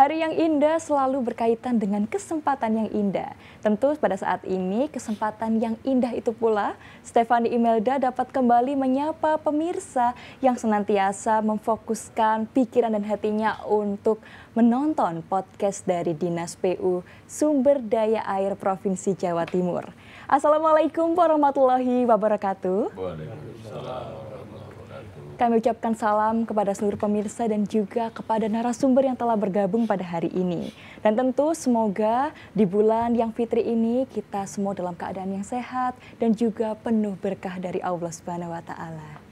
Hari yang indah selalu berkaitan dengan kesempatan yang indah. Tentu pada saat ini kesempatan yang indah itu pula Stephanie Imelda dapat kembali menyapa pemirsa yang senantiasa memfokuskan pikiran dan hatinya untuk menonton podcast dari Dinas PU Sumber Daya Air Provinsi Jawa Timur. Assalamualaikum warahmatullahi wabarakatuh. Waalaikumsalam. Kami ucapkan salam kepada seluruh pemirsa dan juga kepada narasumber yang telah bergabung pada hari ini. Dan tentu semoga di bulan yang fitri ini kita semua dalam keadaan yang sehat dan juga penuh berkah dari Allah Subhanahu wa Ta'ala.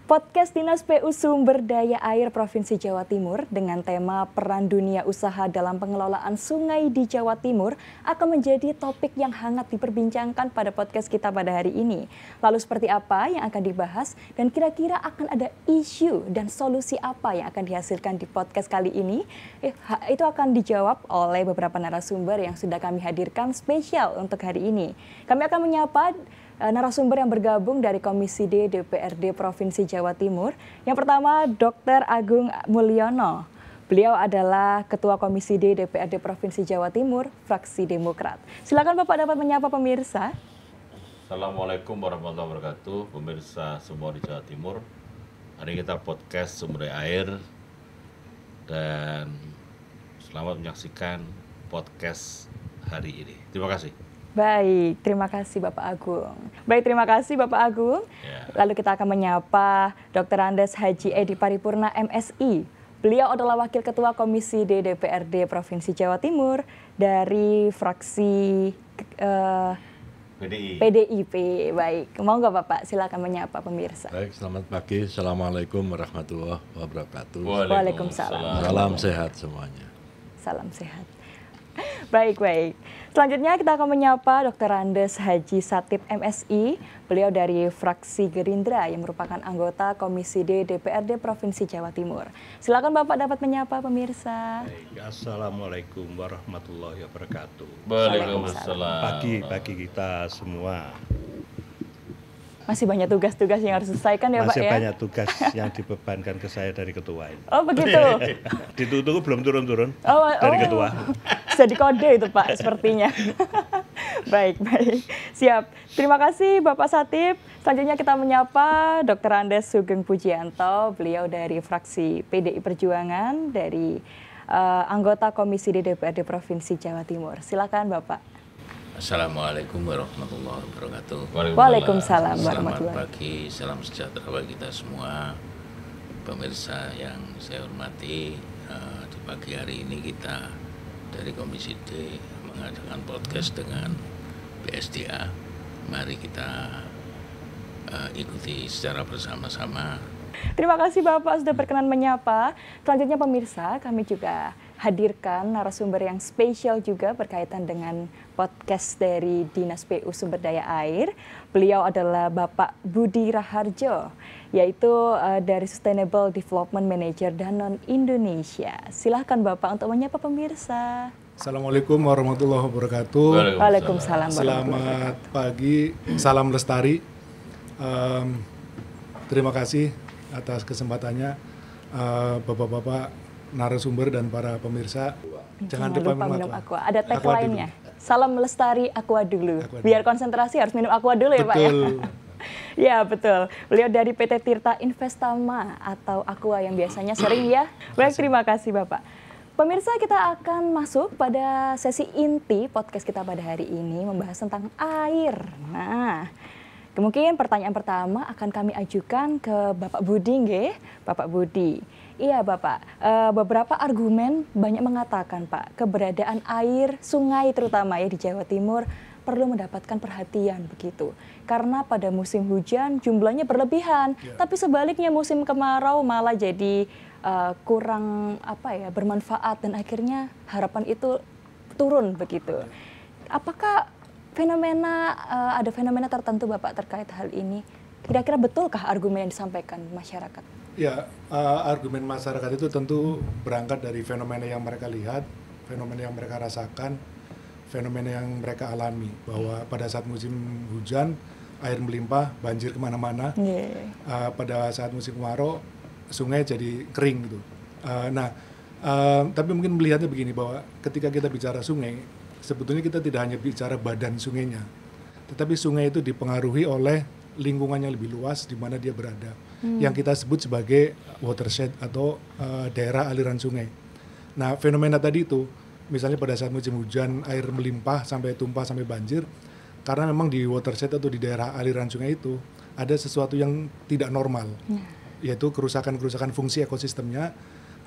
Podcast Dinas PU Sumber Daya Air Provinsi Jawa Timur dengan tema Peran Dunia Usaha dalam Pengelolaan Sungai di Jawa Timur akan menjadi topik yang hangat diperbincangkan pada podcast kita pada hari ini. Lalu seperti apa yang akan dibahas dan kira-kira akan ada isu dan solusi apa yang akan dihasilkan di podcast kali ini? Itu akan dijawab oleh beberapa narasumber yang sudah kami hadirkan spesial untuk hari ini. Kami akan menyapa narasumber yang bergabung dari Komisi D DPRD Provinsi Jawa Timur. Yang pertama, Dr. Agung Mulyono. Beliau adalah Ketua Komisi D DPRD Provinsi Jawa Timur, fraksi Demokrat. Silakan Bapak dapat menyapa pemirsa. Assalamualaikum warahmatullahi wabarakatuh, pemirsa semua di Jawa Timur. Hari kita podcast Sumber Daya Air dan selamat menyaksikan podcast hari ini. Terima kasih. Baik, terima kasih Bapak Agung. Lalu kita akan menyapa Dr. Andes Haji Edi Paripurna MSI. Beliau adalah Wakil Ketua Komisi D DPRD Provinsi Jawa Timur dari fraksi PDIP. Baik, mau nggak Bapak? Silakan menyapa pemirsa. Baik, selamat pagi. Assalamualaikum warahmatullahi wabarakatuh. Waalaikumsalam. Salam sehat semuanya. Salam sehat. Baik. Selanjutnya kita akan menyapa Dr. Andes Haji Satip MSI. Beliau dari fraksi Gerindra yang merupakan anggota Komisi D DPRD Provinsi Jawa Timur. Silakan Bapak dapat menyapa pemirsa. Baik, Assalamualaikum warahmatullahi wabarakatuh. Waalaikumsalam. Pagi kita semua. Masih banyak tugas-tugas yang harus diselesaikan ya Pak ya? Masih banyak tugas yang dibebankan ke saya dari ketua ini. Oh begitu? Ditunggu belum turun-turun oh. dari ketua. Sudah dikode itu Pak sepertinya. Baik. Siap. Terima kasih Bapak Satip. Selanjutnya kita menyapa Dr. Andes Sugeng Pujianto. Beliau dari fraksi PDI Perjuangan, dari anggota Komisi D DPRD Provinsi Jawa Timur. Silakan Bapak. Assalamualaikum warahmatullahi wabarakatuh. Waalaikumsalam Selamat warahmatullahi. pagi, salam sejahtera bagi kita semua. Pemirsa yang saya hormati, di pagi hari ini kita dari Komisi D mengadakan podcast dengan BSDA. Mari kita ikuti secara bersama-sama. Terima kasih Bapak sudah berkenan menyapa. Selanjutnya pemirsa, kami juga hadirkan narasumber yang spesial juga berkaitan dengan podcast dari Dinas PU Sumber Daya Air. Beliau adalah Bapak Budi Raharjo, yaitu dari Sustainable Development Manager Danone Indonesia. Silahkan Bapak untuk menyapa pemirsa. Assalamualaikum warahmatullahi wabarakatuh. Waalaikumsalam. Selamat pagi, salam lestari. Terima kasih atas kesempatannya, bapak-bapak narasumber dan para pemirsa. Jangan lupa minum aqua. Ada tagline-nya. Salam melestari aqua dulu. Biar konsentrasi harus minum aqua dulu ya Pak ya. Ya betul. Beliau dari PT Tirta Investama atau Aqua yang biasanya sering ya. Baik, terima kasih Bapak. Pemirsa, kita akan masuk pada sesi inti podcast kita pada hari ini membahas tentang air. Nah, mungkin pertanyaan pertama akan kami ajukan ke Bapak Budi nggih. Bapak Budi. Iya Bapak, beberapa argumen banyak mengatakan Pak, keberadaan air sungai terutama ya di Jawa Timur perlu mendapatkan perhatian begitu. Karena pada musim hujan jumlahnya berlebihan, tapi sebaliknya musim kemarau malah jadi kurang bermanfaat dan akhirnya harapan itu turun begitu. Apakah ada fenomena tertentu Bapak terkait hal ini? Kira-kira betulkah argumen yang disampaikan masyarakat? Ya, argumen masyarakat itu tentu berangkat dari fenomena yang mereka lihat, fenomena yang mereka rasakan, fenomena yang mereka alami. Bahwa pada saat musim hujan, air melimpah, banjir kemana-mana. Pada saat musim kemarau, sungai jadi kering gitu. Nah, Tapi mungkin melihatnya begini, bahwa ketika kita bicara sungai, sebetulnya kita tidak hanya bicara badan sungainya, tetapi sungai itu dipengaruhi oleh lingkungan yang lebih luas di mana dia berada, yang kita sebut sebagai watershed atau daerah aliran sungai. Nah, fenomena tadi itu, misalnya pada saat musim hujan air melimpah sampai tumpah sampai banjir, karena memang di watershed atau di daerah aliran sungai itu ada sesuatu yang tidak normal, yaitu kerusakan-kerusakan fungsi ekosistemnya.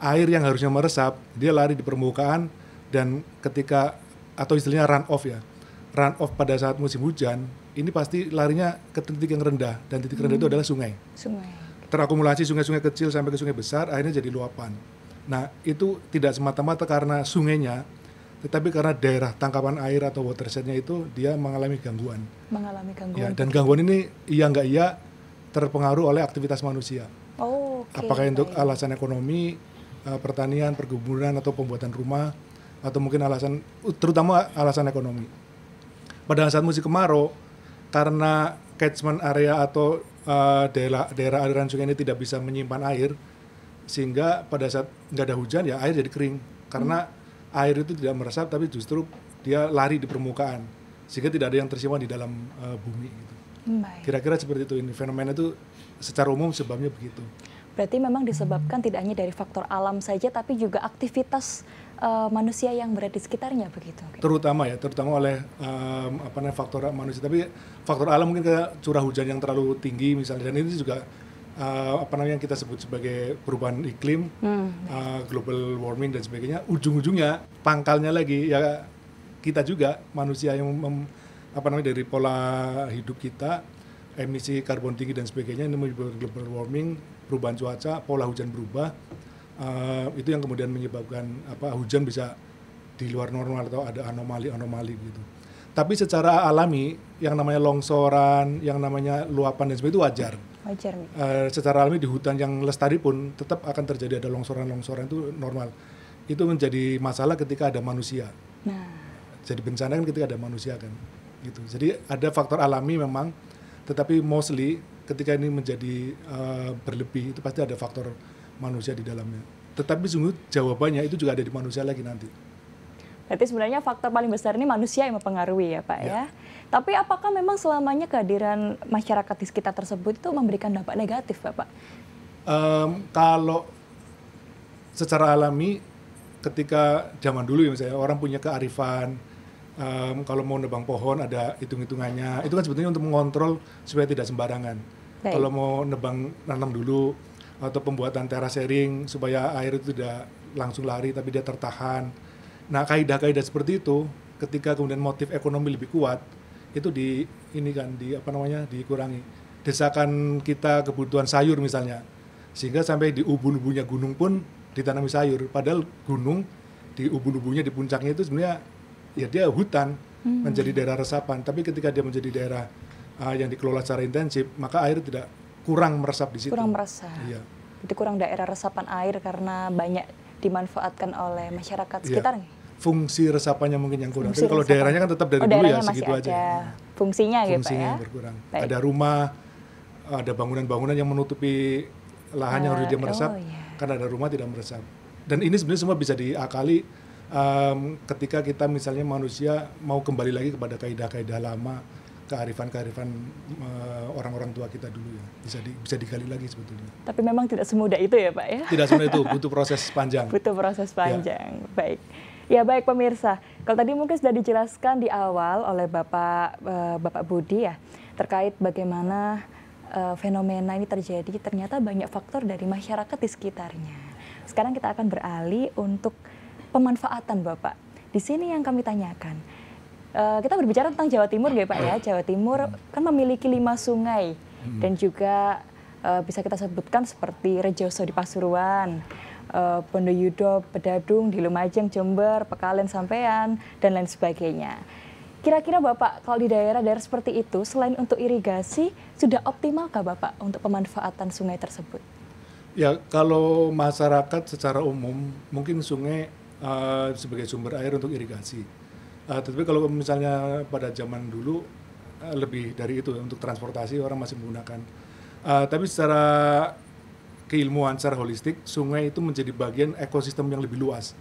Air yang harusnya meresap, dia lari di permukaan, dan ketika, atau istilahnya run off ya, run off pada saat musim hujan, ini pasti larinya ke titik yang rendah, dan titik rendah itu adalah sungai. Terakumulasi sungai-sungai kecil sampai ke sungai besar, akhirnya jadi luapan. Nah, itu tidak semata-mata karena sungainya, tetapi karena daerah tangkapan air atau watershednya itu dia mengalami gangguan. Ya, dan gangguan ini iya nggak iya terpengaruh oleh aktivitas manusia. Apakah untuk alasan ekonomi, pertanian, perkebunan, atau pembuatan rumah, atau mungkin terutama alasan ekonomi. Pada saat musim kemarau, karena catchment area atau daerah aliran sungai ini tidak bisa menyimpan air, sehingga pada saat nggak ada hujan ya air jadi kering, karena air itu tidak meresap tapi justru dia lari di permukaan, sehingga tidak ada yang tersimpan di dalam bumi gitu. Kira-kira seperti itu. Ini fenomena itu secara umum sebabnya begitu. Berarti memang disebabkan tidak hanya dari faktor alam saja, tapi juga aktivitas manusia yang berada di sekitarnya begitu. Terutama oleh faktor manusia. Tapi faktor alam mungkin kayak curah hujan yang terlalu tinggi misalnya, dan ini juga yang kita sebut sebagai perubahan iklim, global warming dan sebagainya. Ujung-ujungnya pangkalnya lagi ya kita juga manusia yang dari pola hidup kita, emisi karbon tinggi dan sebagainya, ini menyebabkan global warming, perubahan cuaca, pola hujan berubah, itu yang kemudian menyebabkan hujan bisa di luar normal atau ada anomali gitu. Tapi secara alami yang namanya longsoran, yang namanya luapan dan sebagainya itu wajar. Secara alami di hutan yang lestari pun tetap akan terjadi ada longsoran itu normal. Itu menjadi masalah ketika ada manusia. Jadi bencana kan ketika ada manusia kan. Gitu. Jadi ada faktor alami memang, tetapi mostly ketika ini menjadi berlebih itu pasti ada faktor manusia di dalamnya. Tetapi sungguh jawabannya itu juga ada di manusia lagi nanti. Berarti sebenarnya faktor paling besar ini manusia yang mempengaruhi ya Pak ya. Tapi apakah memang selamanya kehadiran masyarakat di sekitar tersebut itu memberikan dampak negatif Bapak? Kalau secara alami ketika zaman dulu ya misalnya orang punya kearifan, kalau mau nebang pohon ada hitung-hitungannya, itu kan sebetulnya untuk mengontrol supaya tidak sembarangan. Kalau mau nanam dulu, atau pembuatan terasering supaya air itu tidak langsung lari tapi dia tertahan. Nah, kaidah-kaidah seperti itu ketika kemudian motif ekonomi lebih kuat itu dikurangi. Desakan kita kebutuhan sayur misalnya, sehingga sampai di ubun-ubunnya gunung pun ditanami sayur, padahal gunung di ubun-ubunnya di puncaknya itu sebenarnya ya dia hutan, menjadi daerah resapan, tapi ketika dia menjadi daerah yang dikelola secara intensif, maka air tidak kurang meresap di situ. Kurang meresap. Iya. Jadi kurang daerah resapan air karena banyak dimanfaatkan oleh masyarakat sekitarnya. Fungsi resapannya mungkin yang kurang. Tapi kalau daerahnya kan tetap dari dulu ya segitu aja. Fungsinya gitu ya. Berkurang. Ada rumah, ada bangunan-bangunan yang menutupi lahan yang harus dia meresap, karena ada rumah tidak meresap. Dan ini sebenarnya semua bisa diakali ketika kita misalnya manusia mau kembali lagi kepada kaidah-kaidah lama, kearifan-kearifan orang-orang tua kita dulu ya, bisa digali lagi sebetulnya. Tapi memang tidak semudah itu ya Pak ya? Tidak semudah itu, butuh proses panjang. Ya. Baik. Ya baik pemirsa, kalau tadi mungkin sudah dijelaskan di awal oleh Bapak Budi ya, terkait bagaimana fenomena ini terjadi, ternyata banyak faktor dari masyarakat di sekitarnya. Sekarang kita akan beralih untuk pemanfaatan Bapak. Di sini yang kami tanyakan, kita berbicara tentang Jawa Timur ya Pak ya. Jawa Timur kan memiliki 5 sungai dan juga bisa kita sebutkan seperti Rejoso di Pasuruan, Bondoyudo, Bedadung di Lumajang, Jember, Pekalen, Sampean, dan lain sebagainya. Kira-kira Bapak kalau di daerah-daerah seperti itu selain untuk irigasi sudah optimalkah Bapak untuk pemanfaatan sungai tersebut? Ya kalau masyarakat secara umum mungkin sungai sebagai sumber air untuk irigasi. Tetapi kalau misalnya pada zaman dulu lebih dari itu untuk transportasi orang masih menggunakan. Tapi secara keilmuan secara holistik, sungai itu menjadi bagian ekosistem yang lebih luas.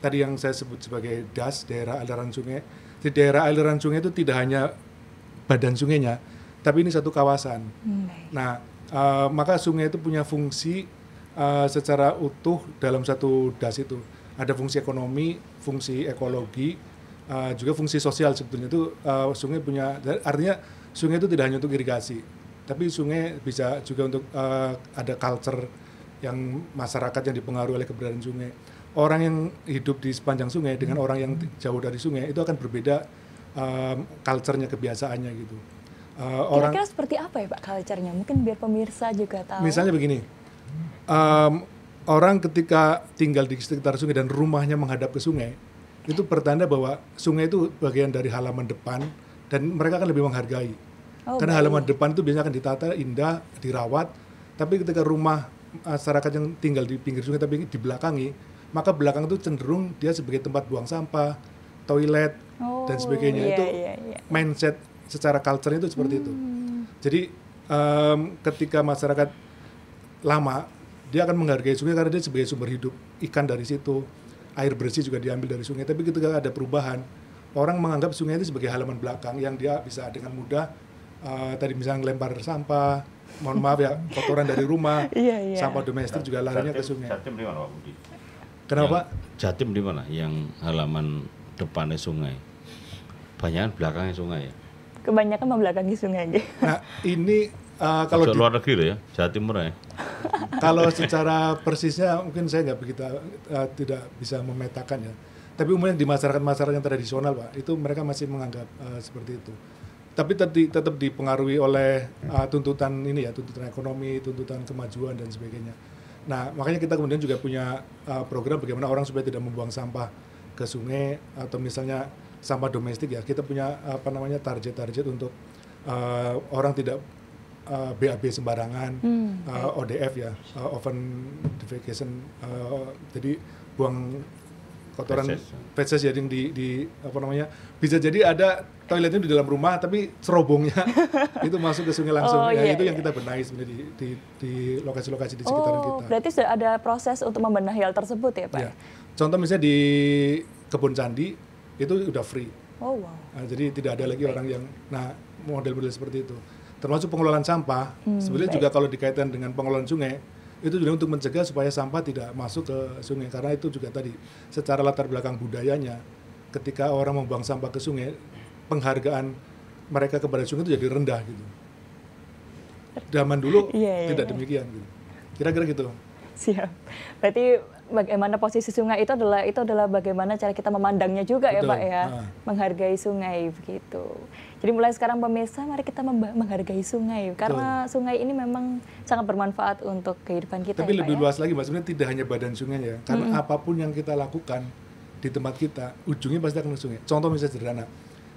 Tadi yang saya sebut sebagai DAS, daerah aliran sungai. Di daerah aliran sungai itu tidak hanya badan sungainya, tapi ini satu kawasan. Nah, maka sungai itu punya fungsi secara utuh dalam satu DAS itu. Ada fungsi ekonomi, fungsi ekologi, juga fungsi sosial sebetulnya itu sungai punya. Artinya sungai itu tidak hanya untuk irigasi, tapi sungai bisa juga untuk ada culture yang masyarakat yang dipengaruhi oleh keberadaan sungai. Orang yang hidup di sepanjang sungai dengan orang yang jauh dari sungai itu akan berbeda culture-nya, kebiasaannya gitu. Kira-kira seperti apa ya Pak culture-nya? Mungkin biar pemirsa juga tahu. Misalnya begini, orang ketika tinggal di sekitar sungai dan rumahnya menghadap ke sungai, itu pertanda bahwa sungai itu bagian dari halaman depan dan mereka akan lebih menghargai. Karena halaman depan itu biasanya akan ditata indah, dirawat, tapi ketika rumah masyarakat yang tinggal di pinggir sungai tapi dibelakangi, maka belakang itu cenderung dia sebagai tempat buang sampah, toilet, dan sebagainya. Itu mindset secara culture itu seperti itu. Jadi ketika masyarakat lama, dia akan menghargai sungai karena dia sebagai sumber hidup, ikan dari situ, air bersih juga diambil dari sungai. Tapi ketika ada perubahan, orang menganggap sungai itu sebagai halaman belakang yang dia bisa dengan mudah tadi misalnya lempar sampah, mohon maaf ya, kotoran dari rumah, sampah domestik juga larinya ke sungai. Jatim di mana Pak Budi? Kenapa? Jatim di mana? Yang halaman depannya sungai. Banyakan belakangnya sungai ya. Kebanyakan membelakangi sungai aja. Nah ini kalau luar negeri loh ya, Jawa Timur ya. Kalau secara persisnya mungkin saya nggak begitu tidak bisa memetakan ya. Tapi umumnya di masyarakat yang tradisional Pak, itu mereka masih menganggap seperti itu. Tapi tetap dipengaruhi oleh tuntutan ini ya, tuntutan ekonomi, tuntutan kemajuan dan sebagainya. Nah makanya kita kemudian juga punya program bagaimana orang supaya tidak membuang sampah ke sungai atau misalnya sampah domestik ya. Kita punya target untuk orang tidak BAB sembarangan, ODF ya, open defecation, jadi buang kotoran feces jadi bisa jadi ada toiletnya di dalam rumah tapi cerobongnya itu masuk ke sungai langsung. Itu yang kita benahi sebenarnya di lokasi-lokasi di sekitaran kita. Berarti sudah ada proses untuk membenahi hal tersebut ya Pak? Ya. Contoh misalnya di Kebun Candi itu udah free. Jadi tidak ada lagi orang yang model-model seperti itu. Termasuk pengelolaan sampah, sebenarnya juga kalau dikaitkan dengan pengelolaan sungai, itu juga untuk mencegah supaya sampah tidak masuk ke sungai. Karena itu juga tadi, secara latar belakang budayanya, ketika orang membuang sampah ke sungai, penghargaan mereka kepada sungai itu jadi rendah gitu. Zaman dulu tidak demikian gitu. Kira-kira gitu. Siap. Berarti bagaimana posisi sungai itu adalah bagaimana cara kita memandangnya juga. Betul. Ya Pak ya, menghargai sungai begitu. Jadi mulai sekarang pemirsa, mari kita menghargai sungai karena sungai ini memang sangat bermanfaat untuk kehidupan kita. Tapi ya, lebih Pak, luas lagi Mas, sebenarnya tidak hanya badan sungai ya, karena apapun yang kita lakukan di tempat kita, ujungnya pasti akan ke sungai. Contoh misalnya sederhana,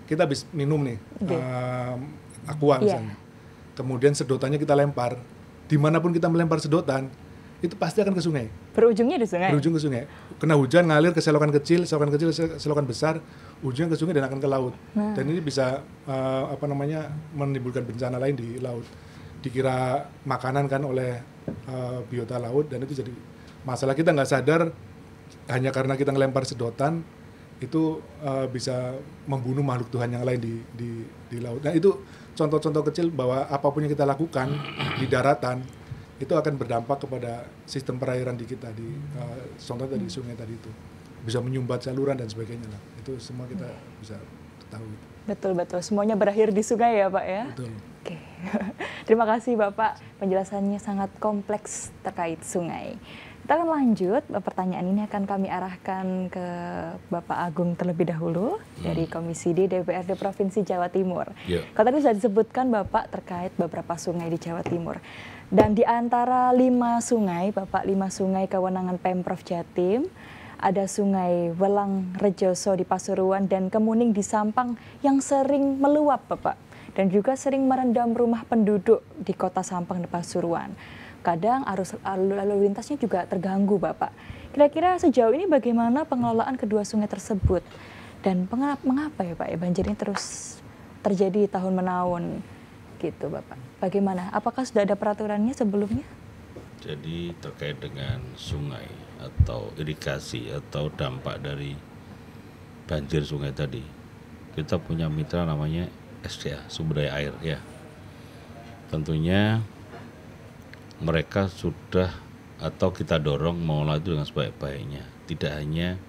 kita habis minum nih, aqua misalnya, kemudian sedotannya kita lempar, dimanapun kita melempar sedotan, itu pasti akan ke sungai. Berujungnya di sungai? Berujung ke sungai. Kena hujan, ngalir ke selokan kecil, selokan besar, ujungnya ke sungai dan akan ke laut. Dan ini bisa menimbulkan bencana lain di laut. Dikira makanan kan oleh biota laut, dan itu jadi masalah. Kita nggak sadar, hanya karena kita ngelempar sedotan, itu bisa membunuh makhluk Tuhan yang lain di laut. Nah itu contoh-contoh kecil bahwa apapun yang kita lakukan di daratan, itu akan berdampak kepada sistem perairan di kita, contoh tadi sungai tadi itu bisa menyumbat saluran dan sebagainya lah. Itu semua kita bisa tahu. Betul, semuanya berakhir di sungai ya Pak ya. Betul. Oke. Terima kasih Bapak, penjelasannya sangat kompleks terkait sungai. Kita akan lanjut, pertanyaan ini akan kami arahkan ke Bapak Agung terlebih dahulu dari Komisi D DPRD Provinsi Jawa Timur. Kalau tadi sudah disebutkan Bapak terkait beberapa sungai di Jawa Timur. Dan di antara 5 sungai, Bapak, 5 sungai kewenangan Pemprov Jatim, ada sungai Welang Rejoso di Pasuruan dan Kemuning di Sampang yang sering meluap Bapak. Dan juga sering merendam rumah penduduk di kota Sampang di Pasuruan. Kadang arus lalu lintasnya juga terganggu Bapak. Kira-kira sejauh ini bagaimana pengelolaan kedua sungai tersebut? Dan mengapa ya Pak ya banjir ini terus terjadi tahun menahun gitu Bapak? Bagaimana? Apakah sudah ada peraturannya sebelumnya? Jadi terkait dengan sungai atau irigasi atau dampak dari banjir sungai tadi, kita punya mitra namanya SDA, Sumber Daya Air ya. Tentunya mereka sudah atau kita dorong mengolah itu dengan sebaik-baiknya, tidak hanya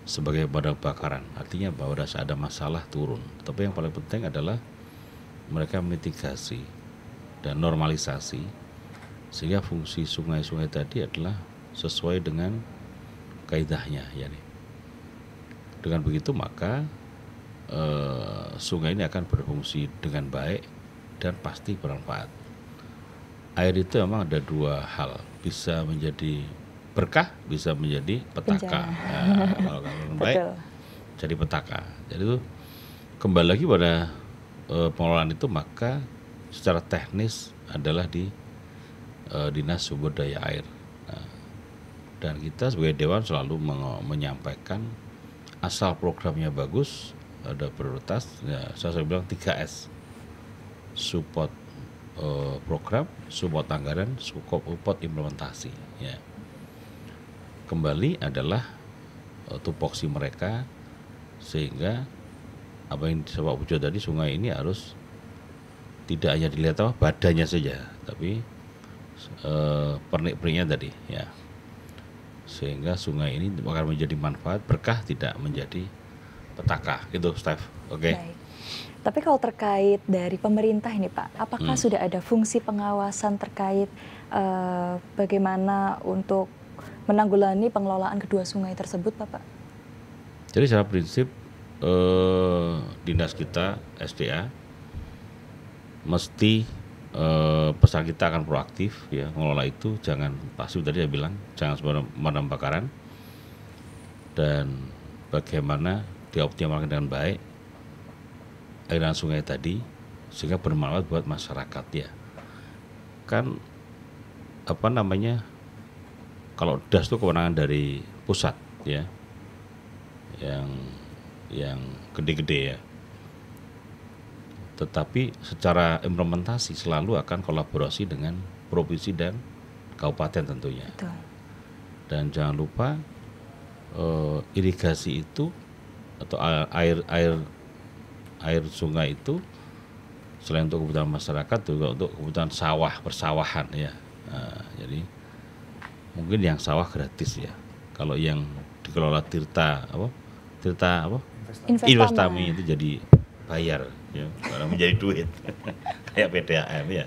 sebagai pemadam kebakaran, artinya bahwa saat ada masalah turun. Tapi yang paling penting adalah mereka mitigasi dan normalisasi, sehingga fungsi sungai-sungai tadi adalah sesuai dengan kaidahnya. Yani. Dengan begitu maka sungai ini akan berfungsi dengan baik dan pasti bermanfaat. Air itu memang ada dua hal, bisa menjadi berkah, bisa menjadi petaka. Nah, kalau baik jadi petaka. Jadi itu kembali lagi pada pengelolaan itu, maka secara teknis adalah di Dinas Sumber Daya Air. Nah, dan kita sebagai Dewan selalu menyampaikan asal programnya bagus, ada prioritas. Ya, saya bilang 3S, support program, support anggaran, support implementasi. Ya. Kembali adalah tupoksi mereka, sehingga apa yang disebut Pak Pujo tadi, sungai ini harus tidak hanya dilihat badannya saja, tapi pernik-perniknya tadi ya, sehingga sungai ini akan menjadi manfaat, berkah, tidak menjadi petaka gitu, Steph. Oke. Baik. Tapi kalau terkait dari pemerintah ini Pak, apakah sudah ada fungsi pengawasan terkait bagaimana untuk menanggulangi pengelolaan kedua sungai tersebut Pak? Jadi secara prinsip dinas kita SDA mesti pesan kita akan proaktif ya, mengelola itu. Jangan pasif, tadi saya bilang jangan sebagai pemadam kebakaran, dan bagaimana dioptimalkan dengan baik aliran sungai tadi sehingga bermanfaat buat masyarakat ya. Kan apa namanya, kalau DAS itu kewenangan dari pusat ya, yang gede-gede ya. Tetapi secara implementasi selalu akan kolaborasi dengan provinsi dan kabupaten tentunya. Betul. Dan jangan lupa irigasi itu atau air sungai itu selain untuk kebutuhan masyarakat juga untuk kebutuhan sawah, persawahan ya. Nah, jadi mungkin yang sawah gratis ya. Kalau yang dikelola Tirta Investami itu jadi bayar ya, karena menjadi duit kayak PDAM ya.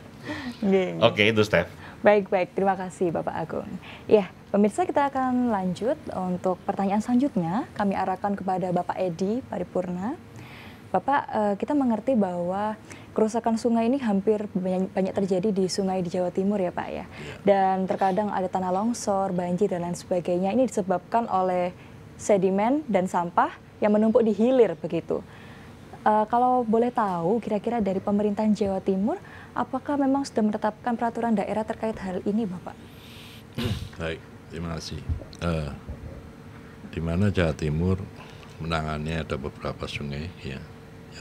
Oke, itu Steph. Baik, terima kasih Bapak Agung. Ya, pemirsa, kita akan lanjut untuk pertanyaan selanjutnya. Kami arahkan kepada Bapak Edi Paripurna. Bapak, kita mengerti bahwa kerusakan sungai ini hampir banyak terjadi di sungai di Jawa Timur ya Pak ya. Dan terkadang ada tanah longsor, banjir dan lain sebagainya. Ini disebabkan oleh sedimen dan sampah yang menumpuk di hilir begitu. Kalau boleh tahu, kira-kira dari pemerintahan Jawa Timur, apakah memang sudah menetapkan peraturan daerah terkait hal ini, Bapak? Baik, terima kasih. Di mana Jawa Timur menangani ada beberapa sungai ya,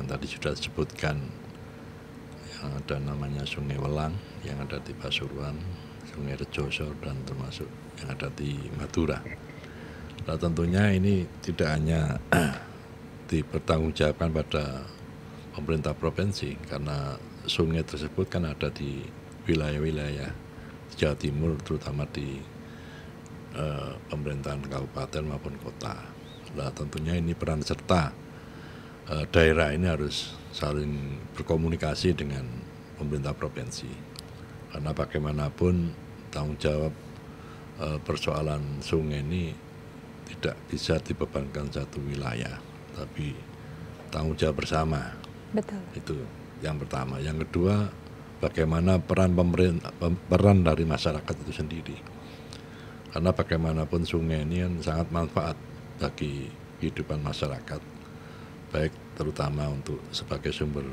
yang tadi sudah disebutkan, yang ada namanya Sungai Welang, yang ada di Pasuruan, Sungai Rejoso, dan termasuk yang ada di Madura. Nah, tentunya ini tidak hanya dipertanggungjawabkan pada pemerintah provinsi, karena sungai tersebut kan ada di wilayah-wilayah Jawa Timur, terutama di pemerintahan kabupaten maupun kota. Nah, tentunya ini peran serta daerah ini harus saling berkomunikasi dengan pemerintah provinsi, karena bagaimanapun tanggung jawab persoalan sungai ini tidak bisa dibebankan satu wilayah, tapi tanggung jawab bersama. Betul. Itu yang pertama. Yang kedua, bagaimana peran dari masyarakat itu sendiri. Karena bagaimanapun sungai ini kan sangat manfaat bagi kehidupan masyarakat, baik terutama untuk sebagai sumber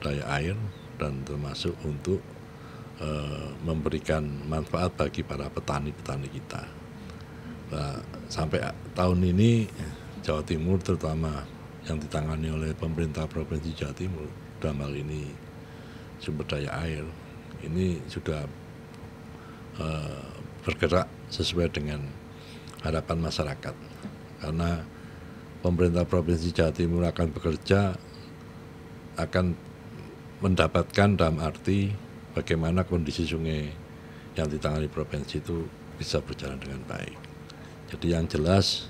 daya air dan termasuk untuk memberikan manfaat bagi para petani-petani kita. Nah, sampai tahun ini Jawa Timur, terutama yang ditangani oleh pemerintah Provinsi Jawa Timur, dalam hal ini sumber daya air, ini sudah bergerak sesuai dengan harapan masyarakat. Karena pemerintah Provinsi Jawa Timur akan bekerja, akan mendapatkan dalam arti bagaimana kondisi sungai yang ditangani provinsi itu bisa berjalan dengan baik. Jadi yang jelas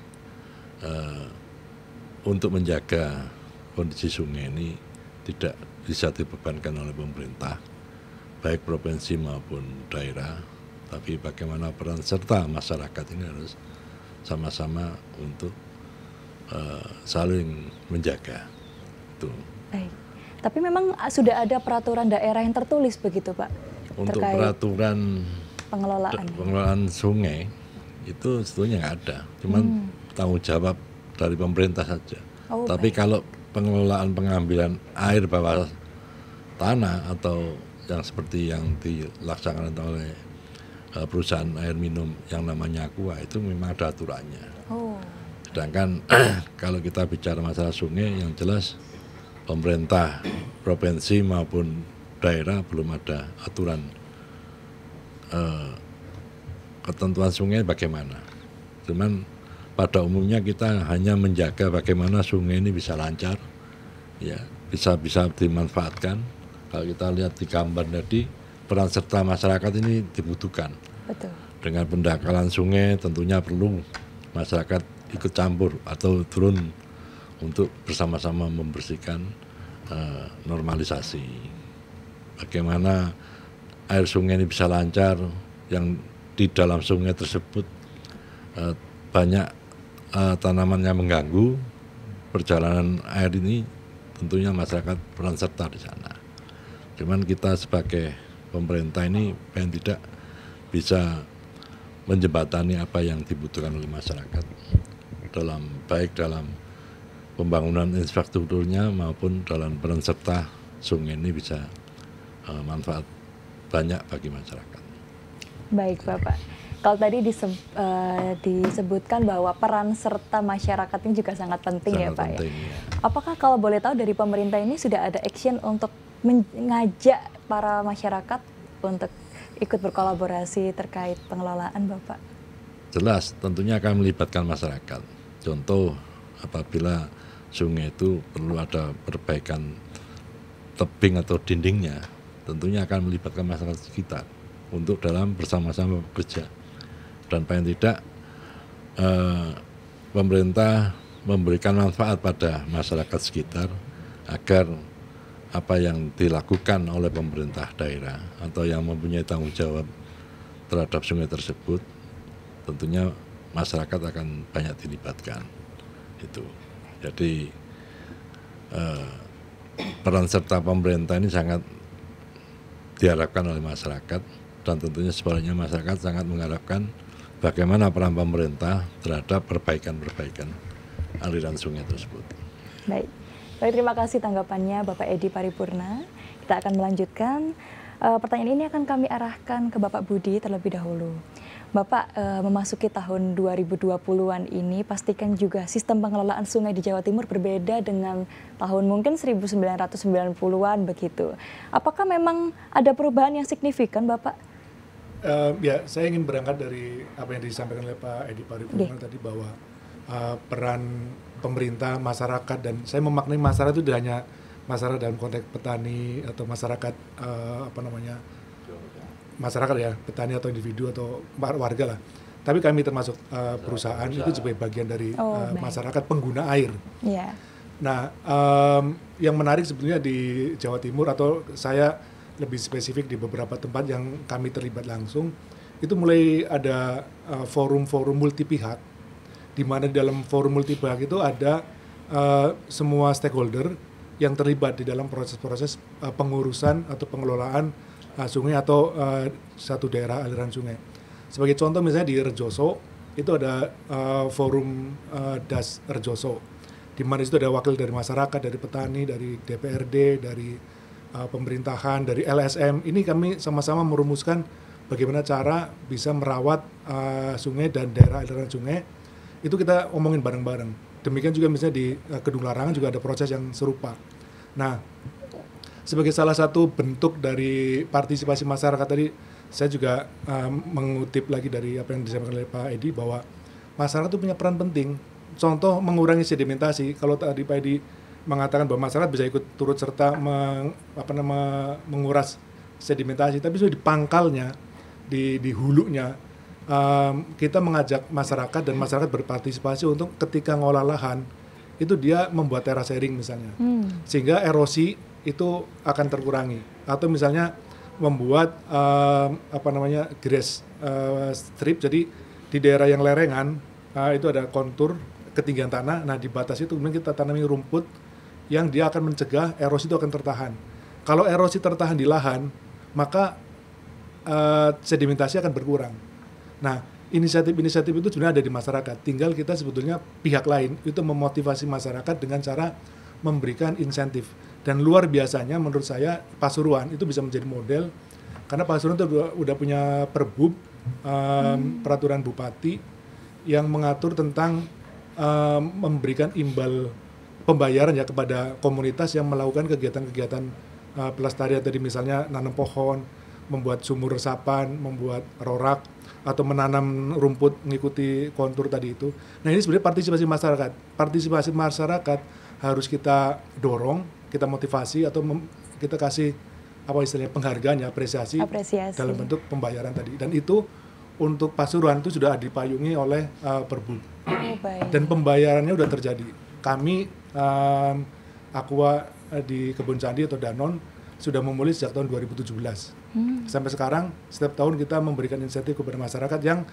untuk menjaga kondisi sungai ini tidak bisa dibebankan oleh pemerintah, baik provinsi maupun daerah, tapi bagaimana peran serta masyarakat ini harus sama-sama untuk saling menjaga. Itu. Baik. Tapi memang sudah ada peraturan daerah yang tertulis begitu, Pak? Untuk terkait peraturan pengelolaan sungai itu sebetulnya nggak ada, cuman tanggung jawab dari pemerintah saja. Tapi baik. Kalau pengelolaan pengambilan air bawah tanah atau yang seperti yang dilaksanakan oleh perusahaan air minum yang namanya Aqua itu memang ada aturannya. Sedangkan kalau kita bicara masalah sungai, yang jelas pemerintah provinsi maupun daerah belum ada aturan ketentuan sungai bagaimana. Cuman pada umumnya kita hanya menjaga bagaimana sungai ini bisa lancar, ya bisa dimanfaatkan. Kalau kita lihat di gambar tadi, peran serta masyarakat ini dibutuhkan. Betul. Dengan pendangkalan sungai tentunya perlu masyarakat ikut campur atau turun untuk bersama-sama membersihkan normalisasi. Bagaimana air sungai ini bisa lancar, yang di dalam sungai tersebut banyak tanaman yang mengganggu perjalanan air ini, tentunya masyarakat peran serta di sana. Cuman kita sebagai pemerintah ini pengen tidak bisa menjembatani apa yang dibutuhkan oleh masyarakat baik dalam pembangunan infrastrukturnya maupun dalam peran serta sungai ini bisa manfaat banyak bagi masyarakat. Baik Bapak, kalau tadi disebutkan bahwa peran serta masyarakat ini juga sangat penting ya Pak penting, ya. Apakah kalau boleh tahu dari pemerintah ini sudah ada action untuk mengajak para masyarakat untuk ikut berkolaborasi terkait pengelolaan Bapak? Jelas, tentunya akan melibatkan masyarakat. Contoh, apabila sungai itu perlu ada perbaikan tebing atau dindingnya, tentunya akan melibatkan masyarakat sekitar untuk dalam bersama-sama bekerja. Dan paling tidak pemerintah memberikan manfaat pada masyarakat sekitar agar apa yang dilakukan oleh pemerintah daerah atau yang mempunyai tanggung jawab terhadap sungai tersebut, tentunya masyarakat akan banyak dilibatkan. Itu. Jadi peran serta pemerintah ini sangat diharapkan oleh masyarakat, dan tentunya sebaliknya masyarakat sangat mengharapkan bagaimana peran pemerintah terhadap perbaikan aliran sungai tersebut. Baik, terima kasih tanggapannya Bapak Edi Paripurna. Kita akan melanjutkan. Pertanyaan ini akan kami arahkan ke Bapak Budi terlebih dahulu. Bapak, memasuki tahun 2020-an ini pastikan juga sistem pengelolaan sungai di Jawa Timur berbeda dengan tahun mungkin 1990-an begitu. Apakah memang ada perubahan yang signifikan Bapak? Ya, saya ingin berangkat dari apa yang disampaikan oleh Pak Edi Paripurna tadi bahwa peran pemerintah, masyarakat, dan saya memaknai masyarakat itu tidak hanya masyarakat dalam konteks petani atau masyarakat masyarakat ya, petani atau individu atau warga lah. Tapi kami termasuk perusahaan itu sebagai bagian dari masyarakat pengguna air. Yeah. Nah, yang menarik sebetulnya di Jawa Timur, atau saya lebih spesifik di beberapa tempat yang kami terlibat langsung, itu mulai ada forum-forum multi pihak, di mana dalam forum multi pihak itu ada semua stakeholder yang terlibat di dalam proses-proses pengurusan atau pengelolaan sungai atau satu daerah aliran sungai. Sebagai contoh misalnya di Rejoso itu ada forum Das Rejoso, di mana itu ada wakil dari masyarakat, dari petani, dari DPRD, dari pemerintahan, dari LSM. Ini kami sama-sama merumuskan bagaimana cara bisa merawat sungai dan daerah aliran sungai. Itu kita omongin bareng-bareng. Demikian juga misalnya di Kedung Larangan juga ada proses yang serupa. Nah, sebagai salah satu bentuk dari partisipasi masyarakat tadi, Saya juga mengutip lagi dari apa yang disampaikan oleh Pak Edi bahwa masyarakat itu punya peran penting. Contoh mengurangi sedimentasi. Kalau tadi Pak Edi mengatakan bahwa masyarakat bisa ikut turut serta menguras sedimentasi, tapi sudah di pangkalnya, di hulunya, kita mengajak masyarakat dan masyarakat berpartisipasi untuk ketika ngolah lahan itu dia membuat teras sharing misalnya, sehingga erosi itu akan terkurangi. Atau misalnya membuat grass strip, jadi di daerah yang lerengan itu ada kontur ketinggian tanah, nah di batas itu kemudian kita tanami rumput yang dia akan mencegah erosi itu akan tertahan. Kalau erosi tertahan di lahan, maka sedimentasi akan berkurang. Nah, inisiatif-inisiatif itu sebenarnya ada di masyarakat. Tinggal kita sebetulnya pihak lain itu memotivasi masyarakat dengan cara memberikan insentif. Dan luar biasanya menurut saya Pasuruan itu bisa menjadi model karena Pasuruan itu udah punya perbub, peraturan bupati yang mengatur tentang memberikan imbal pembayaran ya kepada komunitas yang melakukan kegiatan-kegiatan pelestarian tadi, misalnya nanam pohon, membuat sumur resapan, membuat rorak, atau menanam rumput mengikuti kontur tadi itu. Nah, ini sebenarnya partisipasi masyarakat. Partisipasi masyarakat harus kita dorong, kita motivasi atau kita kasih apa istilahnya penghargaan ya, apresiasi dalam bentuk pembayaran tadi. Dan itu untuk Pasuruan itu sudah dipayungi oleh Perbub. Dan pembayarannya sudah terjadi. Kami Aqua di Kebun Candi atau Danon sudah memulai sejak tahun 2017. Sampai sekarang setiap tahun kita memberikan insentif kepada masyarakat yang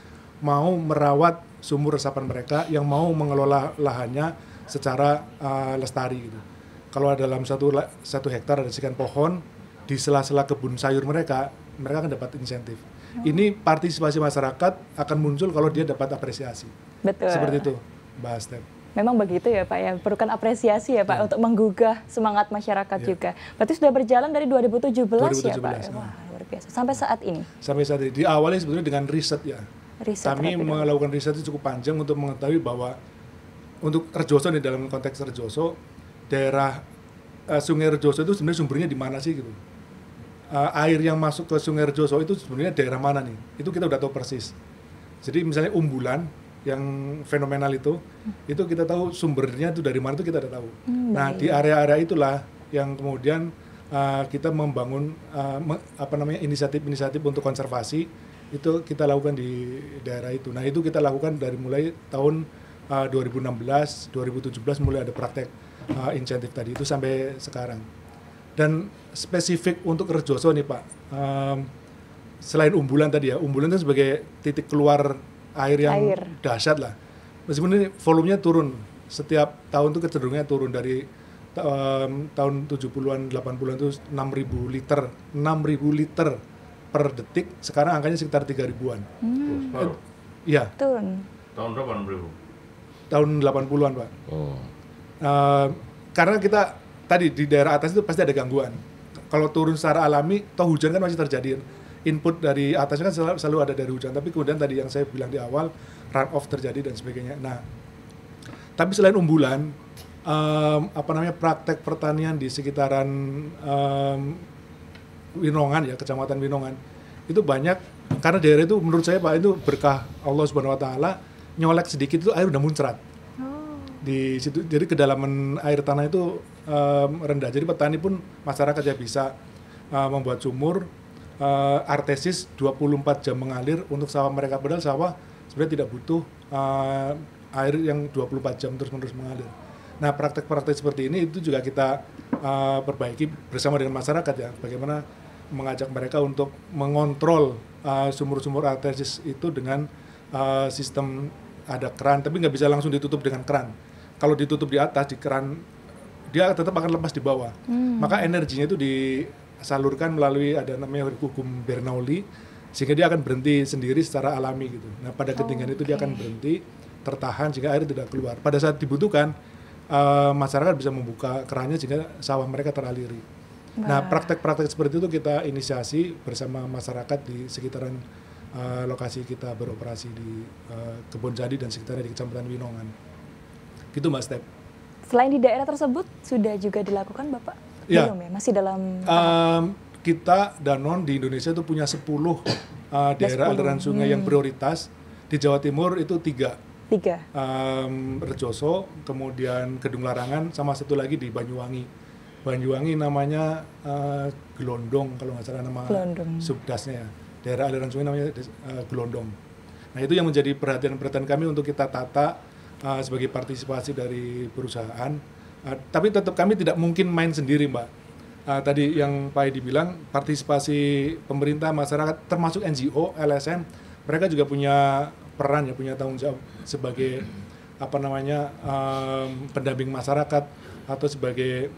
mau merawat sumur resapan mereka, yang mau mengelola lahannya secara lestari gitu. Kalau dalam satu hektar ada sekian pohon, di sela-sela kebun sayur mereka akan dapat insentif. Ini partisipasi masyarakat akan muncul kalau dia dapat apresiasi. Betul. Seperti itu, Mbak Astep. Memang begitu ya Pak ya, perlukan apresiasi ya Pak untuk menggugah semangat masyarakat juga. Berarti sudah berjalan dari 2017 ya Pak? Wah, luar biasa. Sampai saat ini? Sampai saat ini. Diawali sebetulnya dengan riset ya. Kami melakukan riset itu cukup panjang untuk mengetahui bahwa untuk Rejoso nih, dalam konteks Rejoso, daerah Sungai Rejoso itu sebenarnya sumbernya di mana sih gitu. Air yang masuk ke Sungai Rejoso itu sebenarnya daerah mana nih? Itu kita udah tahu persis. Jadi misalnya Umbulan yang fenomenal itu kita tahu sumbernya itu dari mana itu kita udah tahu. Nah, di area-area itulah yang kemudian kita membangun inisiatif-inisiatif untuk konservasi itu kita lakukan di daerah itu. Nah, itu kita lakukan dari mulai tahun 2016, 2017 mulai ada praktek insentif tadi itu sampai sekarang. Dan spesifik untuk Rejoso nih Pak, selain Umbulan tadi ya, Umbulan itu sebagai titik keluar air yang dahsyat lah. Meskipun ini volumenya turun, setiap tahun itu kecenderungannya turun dari tahun 70-an, 80-an itu 6.000 liter per detik, sekarang angkanya sekitar 3.000-an. Iya. Turun. Tahun berapa 6.000? Tahun 80-an Pak. Oh. Karena kita tadi di daerah atas itu pasti ada gangguan. Kalau turun secara alami, toh hujan kan masih terjadi. Input dari atasnya kan selalu ada dari hujan, tapi kemudian tadi yang saya bilang di awal, run off terjadi dan sebagainya. Nah, tapi selain Umbulan, praktek pertanian di sekitaran Winongan ya, Kecamatan Winongan, itu banyak, karena daerah itu menurut saya Pak itu berkah Allah Subhanahu Wa Taala, nyolek sedikit itu air udah muncrat. Di situ, jadi kedalaman air tanah itu rendah, jadi petani pun masyarakat ya bisa membuat sumur artesis 24 jam mengalir untuk sawah mereka, padahal sawah sebenarnya tidak butuh air yang 24 jam terus-menerus mengalir. Nah, praktek-praktek seperti ini itu juga kita perbaiki bersama dengan masyarakat ya, bagaimana mengajak mereka untuk mengontrol sumur-sumur artesis itu dengan sistem ada keran, tapi nggak bisa langsung ditutup dengan keran. Kalau ditutup di atas, di keran, dia tetap akan lepas di bawah. Maka energinya itu disalurkan melalui ada namanya hukum Bernoulli, sehingga dia akan berhenti sendiri secara alami gitu. Nah, pada ketinggian itu dia akan berhenti, tertahan sehingga air tidak keluar. Pada saat dibutuhkan, masyarakat bisa membuka kerannya sehingga sawah mereka teraliri. Nah, praktek-praktek seperti itu kita inisiasi bersama masyarakat di sekitaran lokasi kita beroperasi di Kebun Candi dan sekitarnya di Kecamatan Winongan. Gitu Mbak Step. Selain di daerah tersebut, sudah juga dilakukan Bapak? Ya. Belum ya? Masih dalam kita Danone di Indonesia itu punya 10 daerah 10. aliran sungai yang prioritas. Di Jawa Timur itu 3. 3. Rejoso, kemudian Kedung Larangan, sama satu lagi di Banyuwangi. Banyuwangi namanya Gelondong kalau nggak salah nama Gelondong. subdasnya ya. Daerah aliran sungai namanya Gelondong. Nah itu yang menjadi perhatian kami untuk kita tata sebagai partisipasi dari perusahaan. Tapi tetap kami tidak mungkin main sendiri, Mbak. Tadi yang Pak Edi bilang, partisipasi pemerintah, masyarakat, termasuk NGO, LSM, mereka juga punya peran ya, punya tanggung jawab sebagai pendamping masyarakat atau sebagai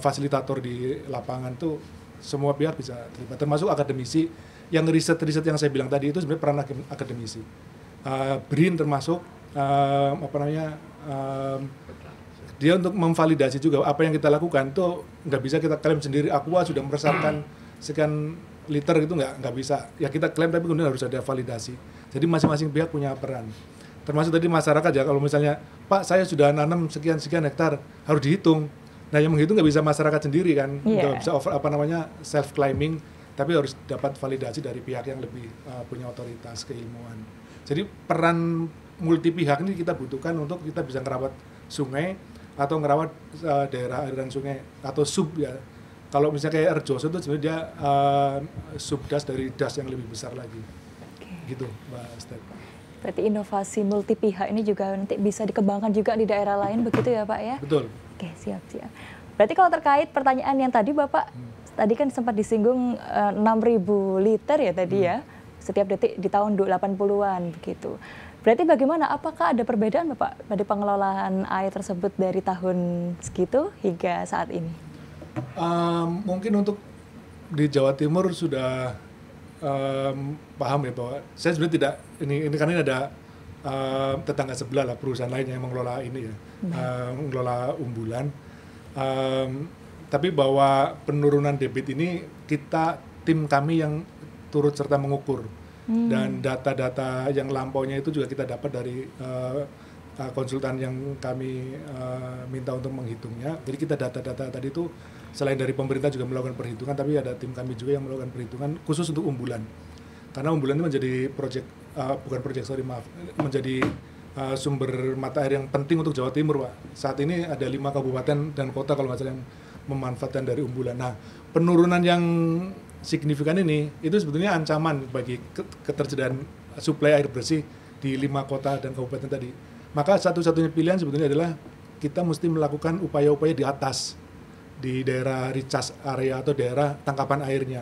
fasilitator di lapangan. Tuh semua pihak bisa terlibat, termasuk akademisi. Yang riset-riset yang saya bilang tadi itu sebenarnya peran akademisi. BRIN termasuk dia untuk memvalidasi juga apa yang kita lakukan tuh nggak bisa kita klaim sendiri. Aqua sudah meresapkan sekian liter gitu, nggak bisa. Ya kita klaim tapi kemudian harus ada validasi. Jadi masing-masing pihak punya peran. Termasuk tadi masyarakat ya, kalau misalnya Pak saya sudah nanam sekian hektar, harus dihitung. Nah yang menghitung nggak bisa masyarakat sendiri kan, nggak bisa self claiming, tapi harus dapat validasi dari pihak yang lebih punya otoritas keilmuan. Jadi peran multi pihak ini kita butuhkan untuk kita bisa merawat sungai atau merawat daerah aliran sungai atau sub ya. Kalau misalnya kayak Rejoso itu sebenarnya dia subdas dari das yang lebih besar lagi. Gitu, Mbak Step. Berarti inovasi multi pihak ini juga nanti bisa dikembangkan juga di daerah lain begitu ya Pak ya? Betul. Oke, siap. Berarti kalau terkait pertanyaan yang tadi Bapak, tadi kan sempat disinggung 6.000 liter ya tadi ya, setiap detik di tahun 80-an begitu. Berarti bagaimana? Apakah ada perbedaan Bapak pada pengelolaan air tersebut dari tahun segitu hingga saat ini? Mungkin untuk di Jawa Timur sudah paham ya bahwa saya sebenarnya tidak ini karena ini ada tetangga sebelah lah, perusahaan lainnya yang mengelola ini ya, mengelola umbulan. Tapi bahwa penurunan debit ini tim kami yang turut serta mengukur. Dan data-data yang lampaunya itu juga kita dapat dari konsultan yang kami minta untuk menghitungnya. Jadi kita data-data tadi itu selain dari pemerintah juga melakukan perhitungan, tapi ada tim kami juga yang melakukan perhitungan khusus untuk umbulan. Karena umbulan ini menjadi menjadi sumber mata air yang penting untuk Jawa Timur, Pak. Saat ini ada 5 kabupaten dan kota kalau nggak salah yang memanfaatkan dari umbulan. Nah, penurunan yang signifikan ini itu sebetulnya ancaman bagi ketersediaan suplai air bersih di 5 kota dan kabupaten tadi. Maka satu-satunya pilihan sebetulnya adalah kita mesti melakukan upaya-upaya di atas, di daerah recharge area atau daerah tangkapan airnya.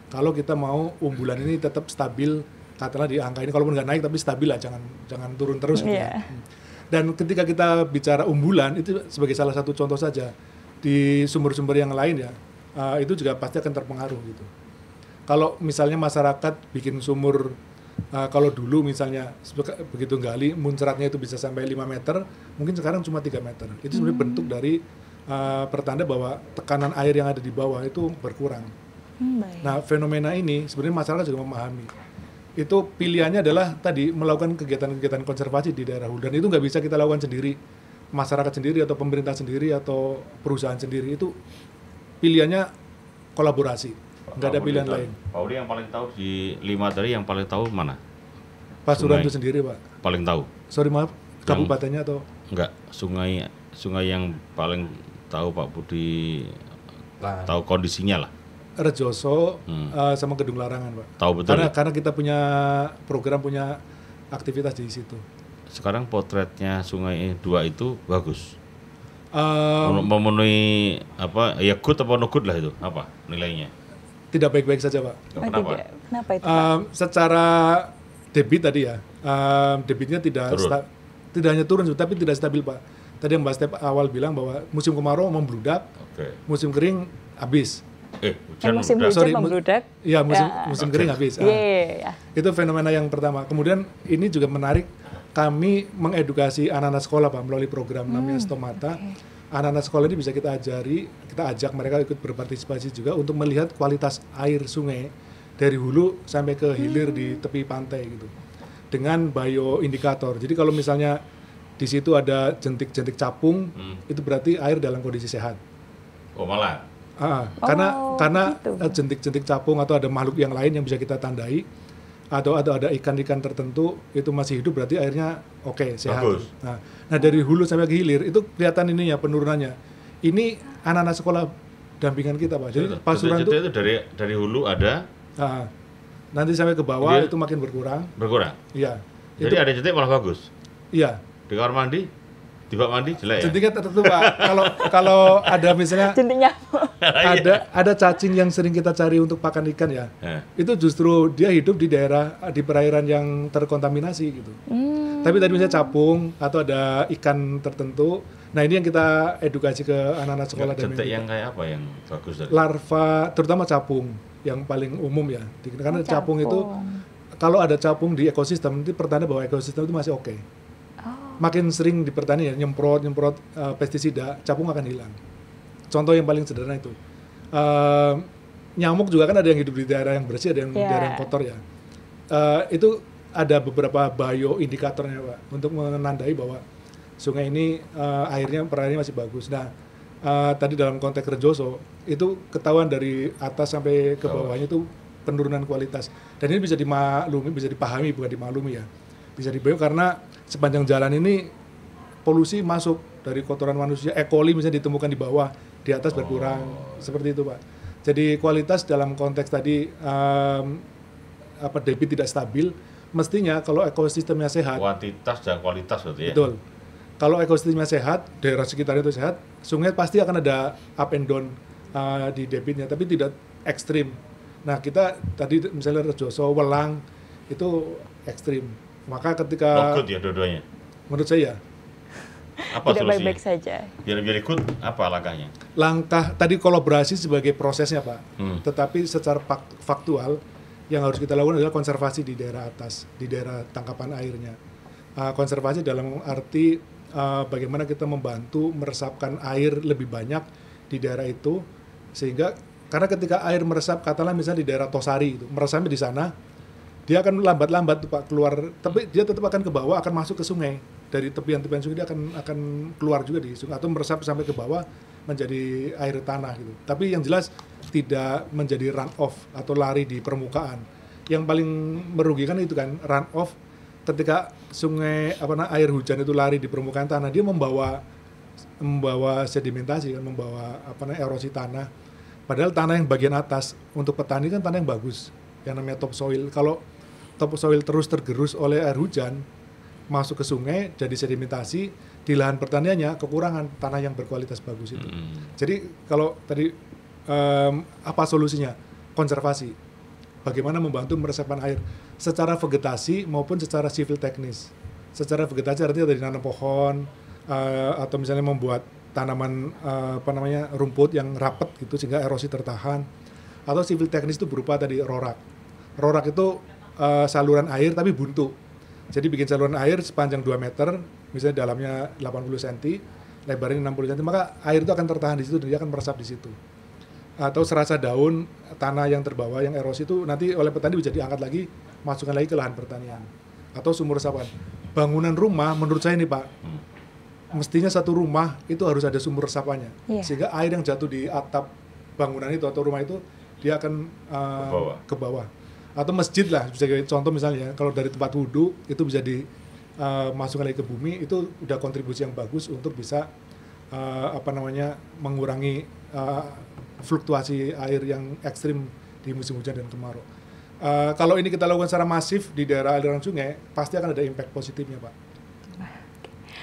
Kalau kita mau umbulan ini tetap stabil, katakanlah di angka ini, kalaupun nggak naik tapi stabil lah, jangan turun terus. Gitu ya. Dan ketika kita bicara umbulan itu sebagai salah satu contoh saja, di sumber-sumber yang lain ya, itu juga pasti akan terpengaruh gitu. Kalau misalnya masyarakat bikin sumur, kalau dulu misalnya begitu gali muncratnya itu bisa sampai 5 meter, mungkin sekarang cuma 3 meter. Itu sebenarnya bentuk dari pertanda bahwa tekanan air yang ada di bawah itu berkurang. Nah fenomena ini sebenarnya masyarakat juga memahami. Itu pilihannya adalah tadi melakukan kegiatan-kegiatan konservasi di daerah hulu, dan itu nggak bisa kita lakukan sendiri, masyarakat sendiri atau pemerintah sendiri atau perusahaan sendiri. Itu pilihannya kolaborasi, nggak ada pilihan lain. Pak Udi yang paling tahu di 5 tadi yang paling tahu mana? Pasuruan itu sendiri, Pak. Paling tahu. Sorry maaf, kabupatennya atau? Enggak, sungai yang paling tahu Pak Budi tahu kondisinya lah. Rejoso sama Kedung Larangan, Pak. Tahu betul. Karena kita punya program, punya aktivitas di situ. Sekarang potretnya sungai 2 itu bagus. Memenuhi apa? Ya good apa no good lah itu? Apa nilainya? Tidak baik-baik saja, Pak. Kenapa? Kenapa itu, Pak? Secara debit tadi ya, debitnya tidak hanya turun, tapi tidak stabil, Pak. Tadi yang Mbak Step awal bilang bahwa musim kemarau membludak, musim kering habis. Musim hujan membludak. Iya, musim kering habis. Itu fenomena yang pertama. Kemudian ini juga menarik, kami mengedukasi anak-anak sekolah, Pak, melalui program namanya Stomata. Anak-anak sekolah ini bisa kita ajak mereka ikut berpartisipasi juga untuk melihat kualitas air sungai dari hulu sampai ke hilir di tepi pantai gitu. Dengan bioindikator. Jadi kalau misalnya di situ ada jentik-jentik capung, itu berarti air dalam kondisi sehat. Oh malah? Karena gitu. jentik-jentik capung atau ada makhluk yang lain yang bisa kita tandai, atau ada ikan-ikan tertentu itu masih hidup, berarti airnya oke, sehat. Bagus. Nah dari hulu sampai ke hilir itu kelihatan ininya penurunannya. Ini anak-anak sekolah dampingan kita, Pak. Jadi Pasuruan itu dari hulu ada nanti sampai ke bawah itu makin berkurang. Iya. Jadi ada jentik malah bagus. Iya. Di kamar mandi, di bak mandi jelek ya. Jentiknya tertentu, Pak. Kalau ada misalnya Jentiknya. ada cacing yang sering kita cari untuk pakan ikan ya. Itu justru dia hidup di perairan yang terkontaminasi gitu. Tapi tadi misalnya capung atau ada ikan tertentu. Nah ini yang kita edukasi ke anak-anak sekolah dan jentik yang kayak apa yang bagus dari larva, terutama capung yang paling umum ya. Karena capung itu kalau ada capung di ekosistem itu pertanda bahwa ekosistem itu masih oke. Makin sering di pertanian nyemprot pestisida, capung akan hilang. Contoh yang paling sederhana itu. Nyamuk juga kan ada yang hidup di daerah yang bersih, ada yang di daerah yang kotor ya. Itu ada beberapa bioindikatornya, Pak, untuk menandai bahwa sungai ini perairannya masih bagus. Nah, tadi dalam konteks Rejoso itu ketahuan dari atas sampai ke bawahnya itu penurunan kualitas. Dan ini bisa dimaklumi, bisa dipahami, bukan dimaklumi ya. Bisa dibayar karena sepanjang jalan ini polusi masuk dari kotoran manusia. E. coli misalnya ditemukan di bawah, di atas berkurang, seperti itu, Pak. Jadi kualitas dalam konteks tadi debit tidak stabil, mestinya kalau ekosistemnya sehat. Kuantitas dan kualitas berarti ya. Betul. Kalau ekosistemnya sehat, daerah sekitar itu sehat, sungai pasti akan ada up and down di debitnya, tapi tidak ekstrim. Nah kita tadi misalnya Rejoso, Welang itu ekstrim. Maka ketika good ya dua-duanya. Menurut saya apa tidak solusinya? baik-baik saja. Biar good apa langkahnya? Langkah tadi kolaborasi sebagai prosesnya, Pak. Tetapi secara faktual yang harus kita lakukan adalah konservasi di daerah atas, di daerah tangkapan airnya. Konservasi dalam arti bagaimana kita membantu meresapkan air lebih banyak di daerah itu, sehingga karena ketika air meresap, katakanlah misalnya di daerah Tosari itu meresapnya di sana, dia akan lambat-lambat tuh, Pak, keluar, tapi dia tetap akan ke bawah, akan masuk ke sungai. Dari tepian-tepian sungai dia akan keluar juga di sungai atau meresap sampai ke bawah menjadi air tanah gitu. Tapi yang jelas tidak menjadi run off atau lari di permukaan. Yang paling merugikan itu kan run off ketika sungai air hujan itu lari di permukaan tanah, dia membawa sedimentasi kan, membawa erosi tanah. Padahal tanah yang bagian atas untuk petani kan tanah yang bagus, yang namanya topsoil. Kalau topsoil terus tergerus oleh air hujan masuk ke sungai, jadi sedimentasi, di lahan pertaniannya kekurangan tanah yang berkualitas bagus itu. Jadi kalau tadi apa solusinya? Konservasi. Bagaimana membantu meresapkan air secara vegetasi maupun secara sivil teknis. Secara vegetasi artinya dari nanam pohon atau misalnya membuat tanaman rumput yang rapat gitu sehingga erosi tertahan. Atau sivil teknis itu berupa tadi rorak. Rorak itu saluran air tapi buntu. Jadi bikin saluran air sepanjang 2 meter, misalnya dalamnya 80 cm, lebarnya 60 cm, maka air itu akan tertahan di situ dan dia akan meresap di situ. Atau serasa daun tanah yang terbawa yang erosi itu nanti oleh petani bisa diangkat lagi, masukkan lagi ke lahan pertanian. Atau sumur resapan. Bangunan rumah menurut saya ini, Pak, mestinya satu rumah itu harus ada sumur resapannya. Sehingga air yang jatuh di atap bangunan itu atau rumah itu dia akan ke bawah. Atau masjid lah, sebagai contoh misalnya, kalau dari tempat wudhu itu bisa dimasukkan lagi ke bumi, itu udah kontribusi yang bagus untuk bisa mengurangi fluktuasi air yang ekstrim di musim hujan dan kemarau. Kalau ini kita lakukan secara masif di daerah aliran sungai, pasti akan ada impact positifnya, Pak.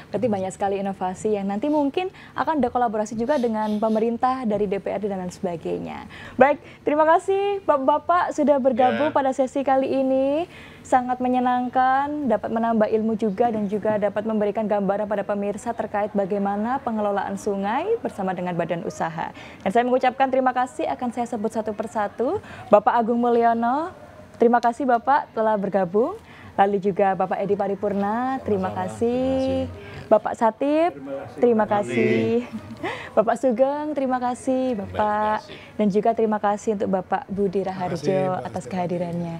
Berarti banyak sekali inovasi yang nanti mungkin akan ada kolaborasi juga dengan pemerintah dari DPRD dan lain sebagainya. Baik, terima kasih Bapak-Bapak sudah bergabung pada sesi kali ini. Sangat menyenangkan, dapat menambah ilmu juga dan juga dapat memberikan gambaran pada pemirsa terkait bagaimana pengelolaan sungai bersama dengan badan usaha. Dan saya mengucapkan terima kasih, akan saya sebut satu persatu. Bapak Agung Mulyono, terima kasih Bapak telah bergabung. Lalu juga Bapak Edi Paripurna, terima kasih. Bapak Satip, terima kasih. Bapak Sugeng, terima kasih Bapak. Dan juga terima kasih untuk Bapak Budi Raharjo atas kehadirannya.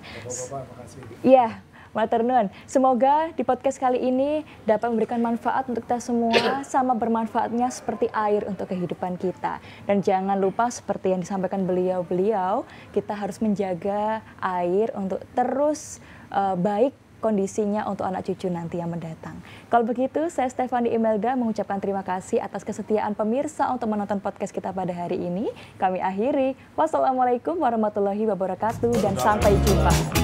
Iya, Matur nuwun. Semoga di podcast kali ini dapat memberikan manfaat untuk kita semua, sama bermanfaatnya seperti air untuk kehidupan kita. Dan jangan lupa seperti yang disampaikan beliau-beliau, kita harus menjaga air untuk terus baik kondisinya untuk anak cucu nanti yang mendatang. Kalau begitu, saya Stefani Imelda mengucapkan terima kasih atas kesetiaan pemirsa untuk menonton podcast kita pada hari ini. Kami akhiri. Wassalamualaikum warahmatullahi wabarakatuh dan sampai jumpa.